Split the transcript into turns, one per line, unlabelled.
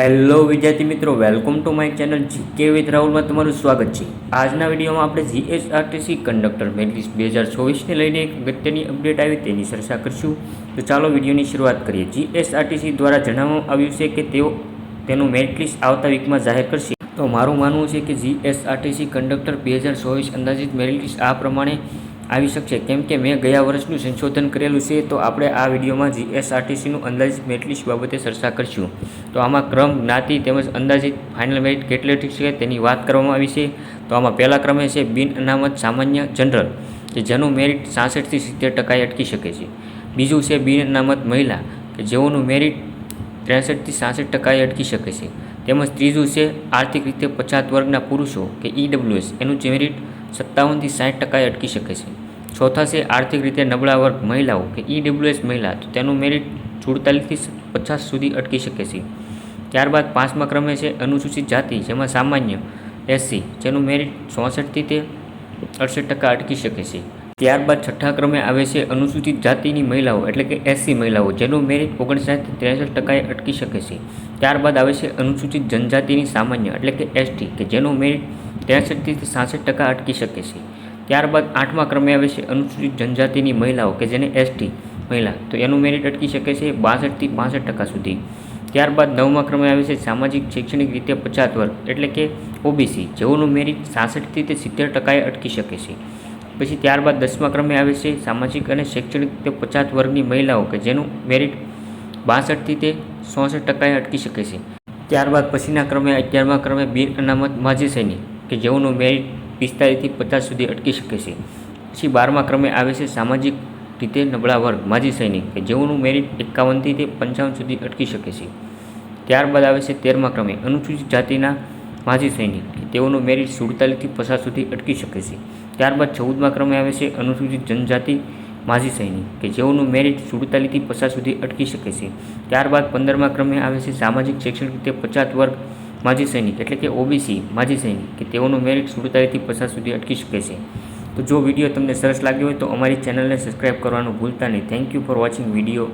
Hello વિદ્યાર્થી મિત્રો, welcome to my channel GK with રાહુલમાં તમારું સ્વાગત છે। આજના વિડીયોમાં આપણે જીએસઆરટીસી કંડક્ટર મેરિટ લિસ્ટ 2024ને લઈને એક અગત્યની અપડેટ આવી તેની ચર્ચા કરીશું। તો ચાલો વિડીયોની શરૂઆત કરીએ। જીએસઆરટીસી દ્વારા જણાવવામાં આવ્યું છે કે તેઓ તેનું મેરિટ લિસ્ટ આવતા વીકમાં જાહેર કરશે। તો મારું માનવું છે કે જીએસઆરટીસી કંડક્ટર 2024 અંદાજિત મેરિટ લિસ્ટ આ પ્રમાણે આવી શકશે, કેમ કે મેં ગયા વર્ષનું સંશોધન કરેલું છે। તો આપણે આ વિડીયોમાં જીએસઆરટીસીનું અંદાજિત મેરિટ લિસ્ટ બાબતે ચર્ચા કરીશું। તો આમાં ક્રમ, જ્ઞાતિ તેમજ અંદાજિત ફાઇનલ મેરિટ કેટલી છે તેની વાત કરવામાં આવી છે। તો આમાં પહેલા ક્રમે છે બિન અનામત સામાન્ય જનરલ, કે જેનું મેરિટ 66 થી 70% અટકી શકે છે। બીજું છે બિન અનામત મહિલા, કે જેઓનું મેરિટ 63 થી 66% અટકી શકે છે। તેમજ ત્રીજું છે આર્થિક રીતે પછાત વર્ગના પુરુષો, કે ઈડબ્લ્યુએસ, એનું મેરિટ 57 થી 60% અટકી શકે છે। ચોથા છે આર્થિક રીતે નબળા વર્ગ મહિલાઓ, કે ઈડબ્લ્યુએસ મહિલા, તો તેનું મેરિટ 47 થી 50 સુધી અટકી શકે છે। ત્યારબાદ પાંચમા ક્રમે છે અનુસૂચિત જાતિ, જેમાં સામાન્ય એસસી, જેનું મેરિટ 64 થી 68% અટકી શકે છે। ત્યારબાદ છઠ્ઠા ક્રમે આવે છે અનુસૂચિત જાતિની મહિલાઓ, એટલે કે એસસી મહિલાઓ, જેનું મેરિટ 59 થી 63% અટકી શકે છે। ત્યારબાદ આવે છે અનુસૂચિત જનજાતિની સામાન્ય, એટલે કે એસટી, કે જેનું મેરિટ 63 થી 66% અટકી શકે છે। ત્યારબાદ આઠમા ક્રમે આવે છે અનુસૂચિત જનજાતિની મહિલાઓ, કે જેને એસટી મહિલા, તો એનું મેરિટ અટકી શકે છે 62 થી 65% સુધી। ત્યારબાદ નવમા ક્રમે આવે છે સામાજિક શૈક્ષણિક રીતે પછાત વર્ગ, એટલે કે ઓબીસી, જેઓનું મેરિટ 66 થી 70% અટકી શકે છે। પછી ત્યારબાદ દસમા ક્રમે આવે છે સામાજિક અને શૈક્ષણિક રીતે પછાત વર્ગની મહિલાઓ, કે જેનું મેરિટ 62 થી 66% અટકી શકે છે। ત્યારબાદ પછીના ક્રમે 11મા ક્રમે બિન અનામત માજી સૈનિક, કે જેઓનું મેરિટ 45 થી 50 સુધી અટકી શકે છે। પછી 12મા ક્રમે આવે છે સામાજિક રીતે નબળા વર્ગ માજી સૈનિક, કે જેઓનું મેરિટ 51 થી 55 સુધી અટકી શકે છે। ત્યારબાદ આવે છે 13મા ક્રમે અનુસૂચિત જાતિના માજી સૈનિક, કે તેઓનું મેરિટ 47 થી 50 સુધી અટકી શકે છે। ત્યારબાદ 14મા ક્રમે આવે છે અનુસૂચિત જનજાતિ માજી સૈનિક, કે જેઓનું મેરિટ 47 થી 50 સુધી અટકી શકે છે। ત્યારબાદ 15મા ક્રમે આવે છે સામાજિક શૈક્ષણિક રીતે પછાત વર્ગ માજી સૈનિક, એટલે કે ઓબીસી માજી સૈનિક, કે તેઓનું મેરિટ 47 થી 50 સુધી અટકી શકે છે। તો જો વિડીયો તમને સરસ લાગ્યો હોય તો અમારી ચેનલને સબસ્ક્રાઈબ કરવાનું ભૂલતા નહીં। Thank you for watching video.